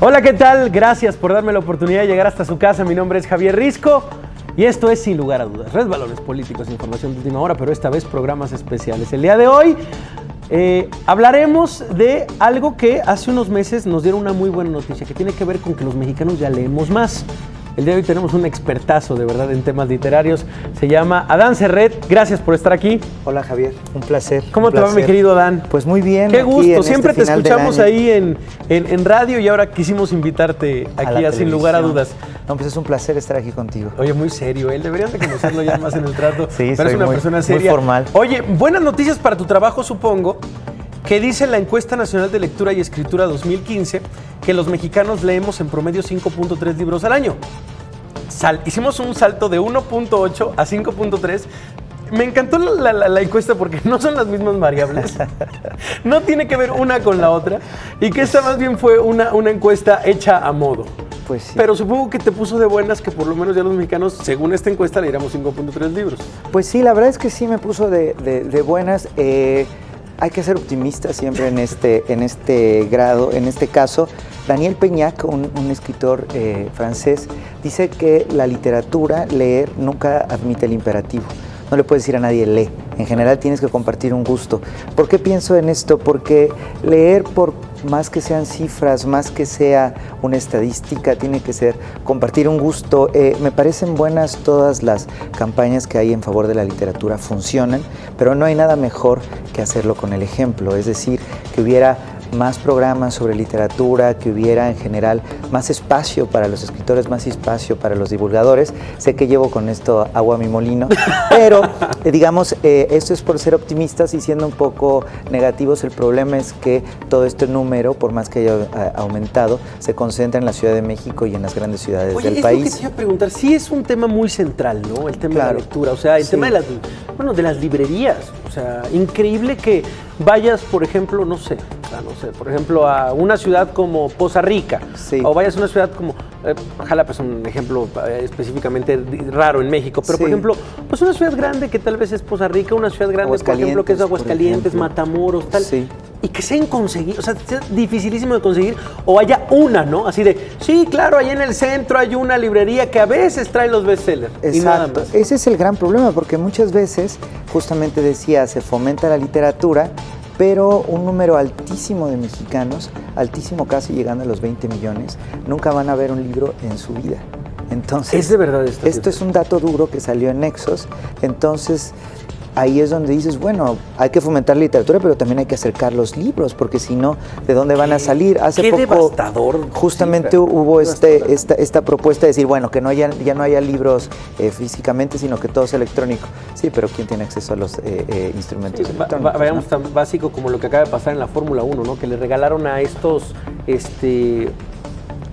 Hola, ¿qué tal? Gracias por darme la oportunidad de llegar hasta su casa. Mi nombre es Javier Risco y esto es Sin Lugar a Dudas. Resbalones políticos, información de última hora, pero esta vez programas especiales. El día de hoy hablaremos de algo que hace unos meses nos dieron una muy buena noticia, que tiene que ver con que los mexicanos ya leemos más. El día de hoy tenemos un expertazo, de verdad, en temas literarios. Se llama Adán Serret. Gracias por estar aquí. Hola, Javier. Un placer. ¿Cómo te va, mi querido Adán? Pues muy bien. Qué gusto. Siempre te escuchamos ahí en radio y ahora quisimos invitarte aquí a Sin Lugar a Dudas. No, pues es un placer estar aquí contigo. Oye, muy serio. Él deberían de conocerlo ya más en el trato. Sí, pero es una persona seria. Muy formal. Oye, buenas noticias para tu trabajo, supongo, que dice la Encuesta Nacional de Lectura y Escritura 2015 que los mexicanos leemos en promedio 5.3 libros al año. Hicimos un salto de 1.8 a 5.3. Me encantó la encuesta porque no son las mismas variables. No tiene que ver una con la otra. Y que esta más bien fue una encuesta hecha a modo. Pues sí. Pero supongo que te puso de buenas que por lo menos ya los mexicanos, según esta encuesta, leíamos 5.3 libros. Pues sí, la verdad es que sí me puso de buenas. Hay que ser optimistas siempre en este grado, en este caso. Daniel Peñac, un escritor francés, dice que la literatura, leer, nunca admite el imperativo. No le puedes decir a nadie lee. En general tienes que compartir un gusto. ¿Por qué pienso en esto? Porque leer, por más que sean cifras, más que sea una estadística, tiene que ser compartir un gusto. Me parecen buenas todas las campañas que hay en favor de la literatura, funcionan, pero no hay nada mejor que hacerlo con el ejemplo. Es decir, que hubiera más programas sobre literatura, que hubiera en general más espacio para los escritores, más espacio para los divulgadores. Sé que llevo con esto agua a mi molino, pero digamos, esto es por ser optimistas y siendo un poco negativos. El problema es que todo este número, por más que haya aumentado, se concentra en la Ciudad de México y en las grandes ciudades del país. Oye, es lo que te iba a preguntar. Sí es un tema muy central, ¿no? El tema de la lectura, o sea, el tema de las librerías. O sea, increíble que vayas, por ejemplo, por ejemplo, a una ciudad como Poza Rica, o vayas a una ciudad como, Jalapa es un ejemplo específicamente raro en México, pero por ejemplo, pues una ciudad grande que tal vez es Poza Rica, una ciudad grande, por ejemplo, que es Aguascalientes, Matamoros, tal, y que sea inconseguible, o sea, sea dificilísimo de conseguir, o haya una, ¿no? Así de, sí, claro, ahí en el centro hay una librería que a veces trae los bestsellers. Exacto. Y nada más. Ese es el gran problema, porque muchas veces, justamente decía, se fomenta la literatura, pero un número altísimo de mexicanos, altísimo casi llegando a los 20 millones, nunca van a ver un libro en su vida. Entonces, ¿es de verdad esto es un dato duro que salió en Nexos. Entonces, ahí es donde dices, bueno, hay que fomentar la literatura, pero también hay que acercar los libros, porque si no, ¿de dónde van a salir? Hace poco, devastador. Justamente hubo esta propuesta de decir, bueno, que ya no haya libros físicamente, sino que todo es electrónico. Sí, pero ¿quién tiene acceso a los instrumentos electrónicos? Vayamos tan básico como lo que acaba de pasar en la Fórmula 1, ¿no? Que le regalaron a estos,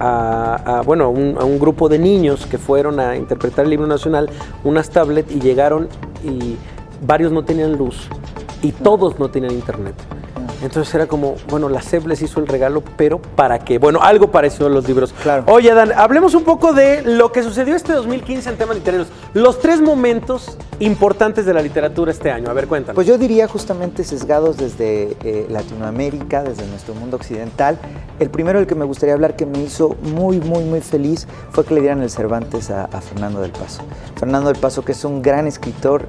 a un grupo de niños que fueron a interpretar el himno nacional, unas tablets, y llegaron y varios no tenían luz y todos no tenían internet. Entonces era como, bueno, la SEP les hizo el regalo, pero ¿para qué? Bueno, algo parecido a los libros. Claro. Oye, Adán, hablemos un poco de lo que sucedió este 2015 en temas literarios. Los 3 momentos importantes de la literatura este año. A ver, cuéntanos. Pues yo diría justamente sesgados desde Latinoamérica, desde nuestro mundo occidental. El primero del que me gustaría hablar, que me hizo muy, muy, muy feliz, fue que le dieran el Cervantes a Fernando del Paso. Fernando del Paso, que es un gran escritor.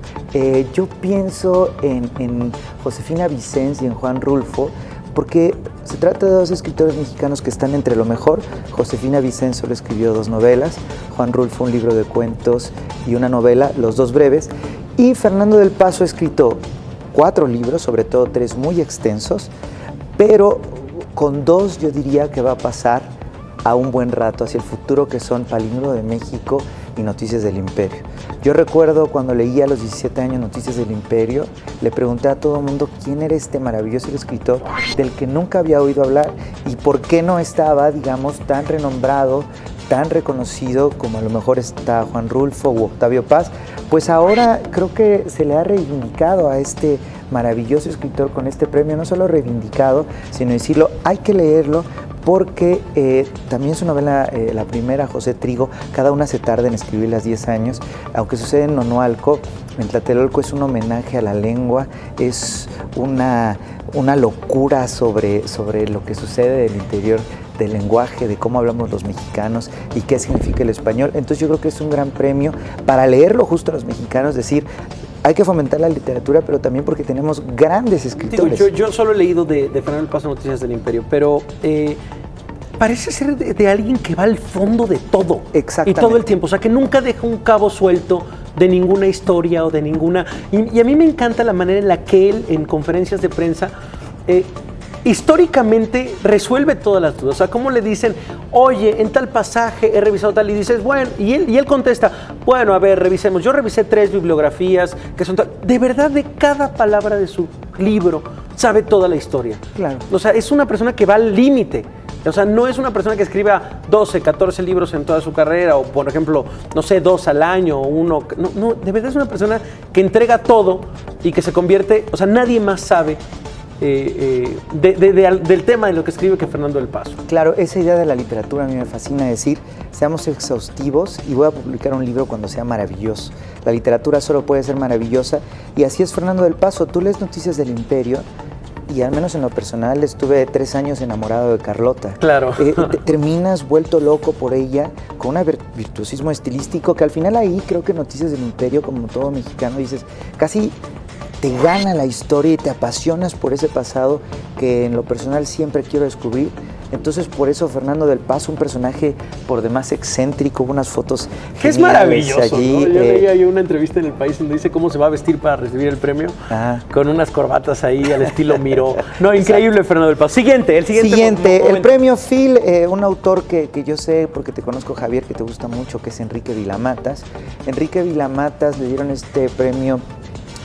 Yo pienso en Josefina Vicens y en Juan Rulfo, porque se trata de 2 escritores mexicanos que están entre lo mejor. Josefina Vicens solo escribió 2 novelas, Juan Rulfo un libro de cuentos y una novela, los 2 breves, y Fernando del Paso ha escrito 4 libros, sobre todo 3 muy extensos, pero con 2 yo diría que va a pasar a un buen rato hacia el futuro, que son Palíndromo de México y Noticias del Imperio. Yo recuerdo cuando leía a los 17 años Noticias del Imperio, le pregunté a todo el mundo quién era este maravilloso escritor del que nunca había oído hablar y por qué no estaba, digamos, tan renombrado, tan reconocido como a lo mejor está Juan Rulfo u Octavio Paz. Pues ahora creo que se le ha reivindicado a este maravilloso escritor con este premio, no solo reivindicado, sino decirlo, hay que leerlo, porque también su novela, la primera, José Trigo, cada una se tarda en escribirlas 10 años, aunque sucede en Nonualco, en Tlatelolco, es un homenaje a la lengua, es una locura sobre lo que sucede del interior del lenguaje, de cómo hablamos los mexicanos y qué significa el español. Entonces yo creo que es un gran premio para leerlo justo los mexicanos, decir, hay que fomentar la literatura, pero también porque tenemos grandes escritores. Digo, yo solo he leído de Fernando del Paso Noticias del Imperio, pero parece ser de alguien que va al fondo de todo. Exactamente. Y todo el tiempo, o sea, que nunca deja un cabo suelto de ninguna historia o de ninguna... Y a mí me encanta la manera en la que él, en conferencias de prensa, históricamente resuelve todas las dudas. O sea, cómo le dicen, oye, en tal pasaje he revisado tal, y dices, bueno, y él contesta, bueno, a ver, revisemos. Yo revisé 3 bibliografías que son tal. De verdad, de cada palabra de su libro sabe toda la historia. Claro. O sea, es una persona que va al límite. O sea, no es una persona que escriba 12, 14 libros en toda su carrera, o por ejemplo, no sé, 2 al año, o 1. No, de verdad es una persona que entrega todo y que se convierte, o sea, nadie más sabe del tema de lo que escribe que Fernando del Paso. Claro, esa idea de la literatura a mí me fascina decir, seamos exhaustivos y voy a publicar un libro cuando sea maravilloso. La literatura solo puede ser maravillosa y así es Fernando del Paso. Tú lees Noticias del Imperio y al menos en lo personal estuve 3 años enamorado de Carlota. Claro. Terminas vuelto loco por ella, con un virtuosismo estilístico que al final ahí creo que Noticias del Imperio, como todo mexicano, dices, casi te gana la historia y te apasionas por ese pasado que en lo personal siempre quiero descubrir. Entonces por eso Fernando del Paso, un personaje por demás excéntrico, unas fotos que es maravilloso, allí, ¿no? Yo leía una entrevista en El País donde dice cómo se va a vestir para recibir el premio, con unas corbatas ahí al estilo Miró. No, increíble. Fernando del Paso. El siguiente. El premio Phil, un autor que yo sé porque te conozco, Javier, que te gusta mucho, que es Enrique Vilamatas. Enrique Vilamatas le dieron este premio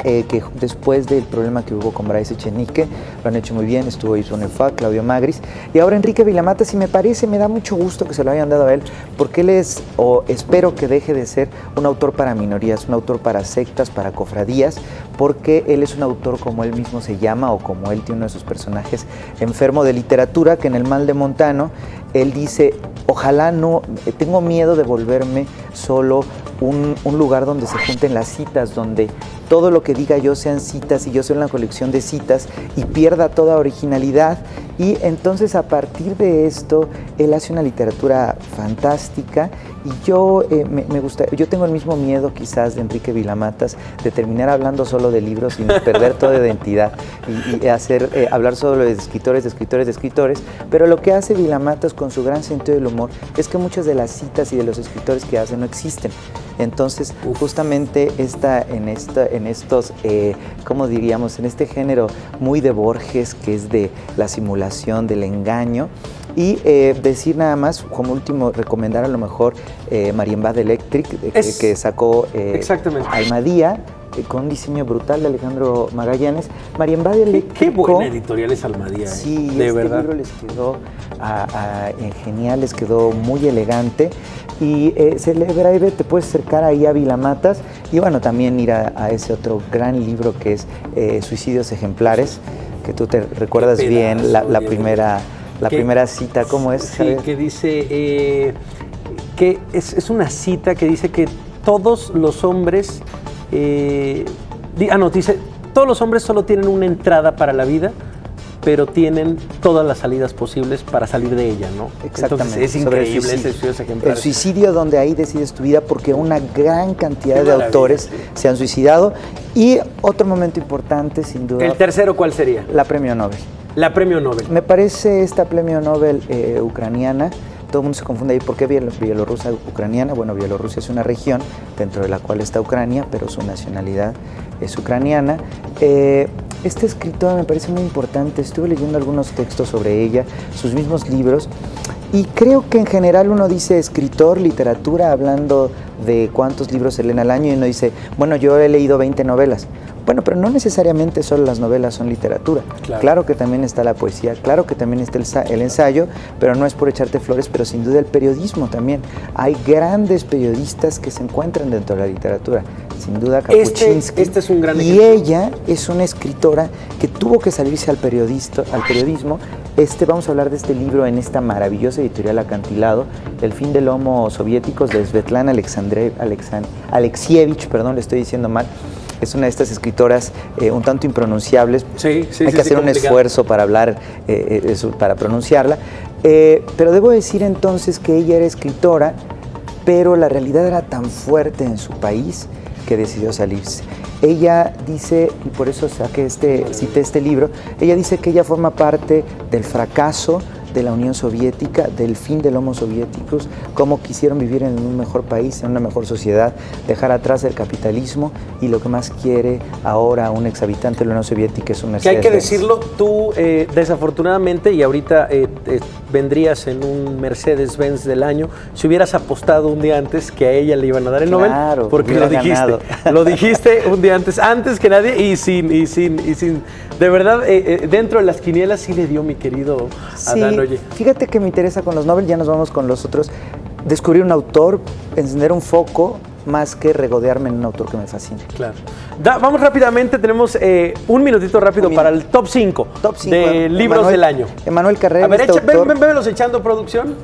que después del problema que hubo con Bryce Echenique, lo han hecho muy bien, estuvo Isone Fa, Claudio Magris, y ahora Enrique Vilamatas, y me da mucho gusto que se lo hayan dado a él, porque él es, o espero que deje de ser, un autor para minorías, un autor para sectas, para cofradías, porque él es un autor como él mismo se llama, o como él tiene uno de sus personajes, enfermo de literatura, que en El Mal de Montano, él dice, ojalá no, tengo miedo de volverme solo un lugar donde se junten las citas, donde todo lo que diga yo sean citas y yo soy una colección de citas y pierda toda originalidad. Y entonces a partir de esto, él hace una literatura fantástica y yo me gusta, yo tengo el mismo miedo quizás de Enrique Vilamatas de terminar hablando solo de libros y perder toda identidad y hablar solo de escritores, pero lo que hace Vilamatas con su gran sentido del humor es que muchas de las citas y de los escritores que hace no existen. Entonces, justamente en estos, ¿cómo diríamos? En este género muy de Borges, que es de la simulación, del engaño, y decir nada más, como último, recomendar a lo mejor Marienbad Electric, que sacó Almadía, con un diseño brutal de Alejandro Magallanes. Marienbad Electric. Qué buena editorial es Almadía. Sí, de verdad. Libro les quedó genial, les quedó muy elegante. Y breve, te puedes acercar ahí a Vilamatas y bueno, también ir a ese otro gran libro que es Suicidios Ejemplares, que tú te recuerdas bien la primera cita, ¿cómo es? Sí, que dice que es una cita que dice que todos los hombres, dice, todos los hombres solo tienen una entrada para la vida, pero tienen todas las salidas posibles para salir de ella, ¿no? Exactamente. Entonces, es increíble ese Suicidios Ejemplares. El suicidio donde ahí decides tu vida, porque una gran cantidad de autores se han suicidado. Y otro momento importante, sin duda. ¿El tercero cuál sería? La Premio Nobel. La Premio Nobel. Me parece esta Premio Nobel ucraniana. Todo el mundo se confunde ahí, ¿por qué bielorrusa ucraniana? Bueno, Bielorrusia es una región dentro de la cual está Ucrania, pero su nacionalidad es ucraniana. Esta escritora me parece muy importante, estuve leyendo algunos textos sobre ella, sus mismos libros, y creo que en general uno dice escritor, literatura, hablando de cuántos libros se leen al año, y uno dice, bueno, yo he leído 20 novelas. Bueno, pero no necesariamente solo las novelas son literatura. Claro que también está la poesía, claro que también está el ensayo, pero no es por echarte flores, pero sin duda el periodismo también. Hay grandes periodistas que se encuentran dentro de la literatura. Sin duda Kapuczynski. Este es un gran ejemplo. Y ella es una escritora que tuvo que salirse al periodismo. Vamos a hablar de este libro en esta maravillosa editorial Acantilado, El fin del Homo Soviéticos, de Svetlana Alexievich, le estoy diciendo mal. Es una de estas escritoras un tanto impronunciables. Hay que hacer un esfuerzo para hablar, para pronunciarla. Pero debo decir entonces que ella era escritora, pero la realidad era tan fuerte en su país que decidió salirse. Ella dice, y por eso cité este libro, ella dice que ella forma parte del fracaso de la Unión Soviética, del fin del Homo Soviéticos, cómo quisieron vivir en un mejor país, en una mejor sociedad, dejar atrás el capitalismo, y lo que más quiere ahora un exhabitante de la Unión Soviética es un Mercedes. Que hay que decirlo, tú desafortunadamente, y ahorita vendrías en un Mercedes-Benz del año, si hubieras apostado un día antes que a ella le iban a dar el Nobel, porque lo dijiste un día antes que nadie, y sin, de verdad, dentro de las quinielas sí le dio mi querido Adán. Oye. Fíjate que me interesa con los Nobel, ya nos vamos con los otros, descubrir un autor, encender un foco, más que regodearme en un autor que me fascina. Claro. Vamos rápidamente, tenemos un minutito rápido para el top 5 de libros del año. Emmanuel Carrer. A ver, vémelos echando, producción.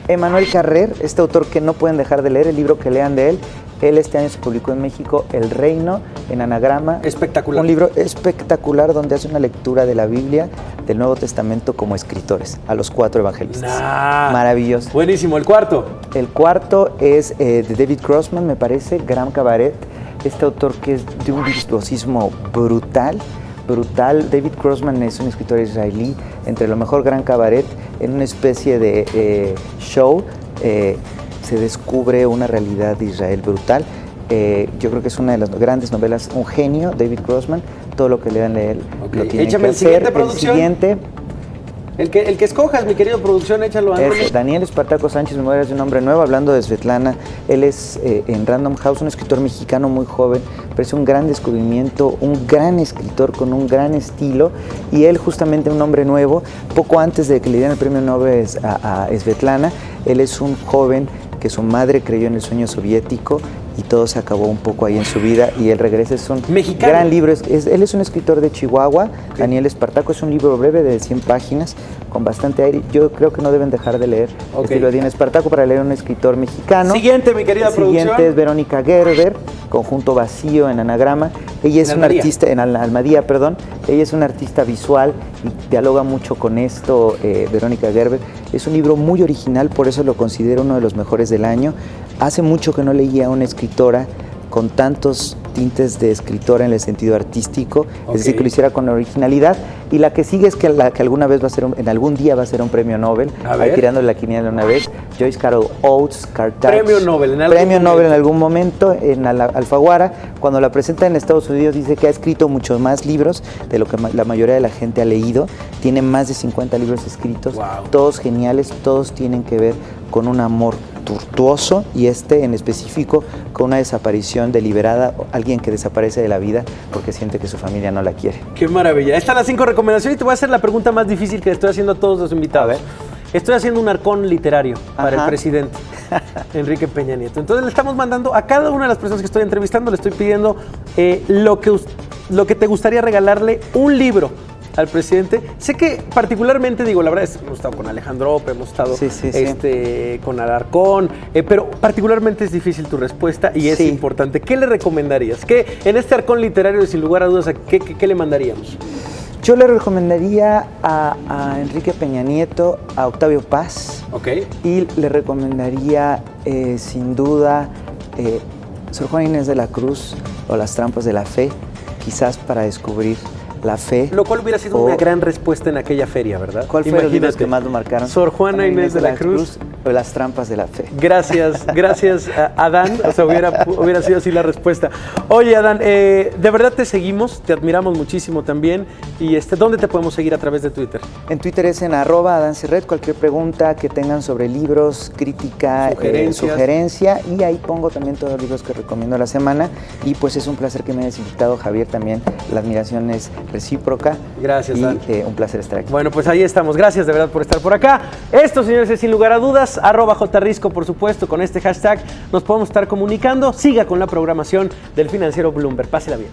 Emmanuel Carrer, este autor que no pueden dejar de leer, el libro que lean de él. Él este año se publicó en México El Reino, en anagrama. Espectacular. Un libro espectacular donde hace una lectura de la Biblia, del Nuevo Testamento como escritores, a los 4 evangelistas. Maravilloso. Buenísimo. ¿El cuarto? El cuarto es de David Grossman, me parece, Gran Cabaret. Este autor que es de un virtuosismo brutal. David Grossman es un escritor israelí, entre lo mejor Gran Cabaret, en una especie de show. Se descubre una realidad de Israel brutal. Yo creo que es una de las grandes novelas, un genio, David Grossman. Todo lo que lean de él lo tienen que hacer. Siguiente, producción. El siguiente. El que escojas, mi querido producción, échalo. Es Daniel Espartaco Sánchez, Memorias de un hombre nuevo, hablando de Svetlana. Él es en Random House, un escritor mexicano muy joven, pero es un gran descubrimiento, un gran escritor con un gran estilo, y él justamente un hombre nuevo, poco antes de que le dieran el premio Nobel a Svetlana. Él es un joven que su madre creyó en el sueño soviético y todo se acabó un poco ahí en su vida, y él regresa. Es un mexicano. Gran libro. Él es un escritor de Chihuahua, okay. Daniel Espartaco. Es un libro breve de 100 páginas con bastante aire. Yo creo que no deben dejar de leer este libro de Daniel Espartaco para leer un escritor mexicano. Siguiente, mi querida producción. Siguiente es Verónica Gerber, Conjunto Vacío, en anagrama. Ella es una artista, en Almadía, perdón. Ella es una artista visual y dialoga mucho con esto, Verónica Gerber. Es un libro muy original, por eso lo considero uno de los mejores del año. Hace mucho que no leía a una escritora con tantos tintes de escritora en el sentido artístico, es decir, que lo hiciera con originalidad. Y la que sigue es que la que alguna vez va a ser, en algún día va a ser un premio Nobel, ahí tirándole la quiniela una vez, Joyce Carol Oates, Premio Nobel en algún momento en Alfaguara. Cuando la presenta en Estados Unidos dice que ha escrito muchos más libros de lo que la mayoría de la gente ha leído. Tiene más de 50 libros escritos, todos geniales, todos tienen que ver con un amor tortuoso, y en específico con una desaparición deliberada, alguien que desaparece de la vida porque siente que su familia no la quiere. ¡Qué maravilla! Están las 5 recomendaciones y te voy a hacer la pregunta más difícil que le estoy haciendo a todos los invitados. Estoy haciendo un arcón literario para el presidente Enrique Peña Nieto. Entonces le estamos mandando a cada una de las personas que estoy entrevistando, le estoy pidiendo lo que te gustaría regalarle, un libro al presidente. Sé que particularmente, la verdad es que hemos estado con Alejandro Ope, hemos estado con Alarcón, pero particularmente es difícil tu respuesta y es importante. ¿Qué le recomendarías? ¿Qué, en este arcón literario, sin lugar a dudas, ¿qué le mandaríamos? Yo le recomendaría a Enrique Peña Nieto, a Octavio Paz, y le recomendaría sin duda Sor Juana Inés de la Cruz o Las trampas de la fe, quizás para descubrir la fe. Lo cual hubiera sido una gran respuesta en aquella feria, ¿verdad? ¿Cuál fue el libro que más lo marcaron? Sor Juana Inés de la Cruz o Las trampas de la fe. Gracias, Adán. O sea, hubiera sido así la respuesta. Oye, Adán, de verdad te seguimos, te admiramos muchísimo también. Y ¿dónde te podemos seguir a través de Twitter? En Twitter es en @AdánCirret. Cualquier pregunta que tengan sobre libros, crítica, sugerencia, y ahí pongo también todos los libros que recomiendo a la semana. Y pues es un placer que me hayas invitado, Javier, también. La admiración es recíproca. Gracias, y Dan. Un placer estar aquí. Bueno, pues ahí estamos. Gracias de verdad por estar por acá. Esto, señores, es sin lugar a dudas, @JRisco, por supuesto, con este hashtag nos podemos estar comunicando. Siga con la programación del Financiero Bloomberg. Pásela bien.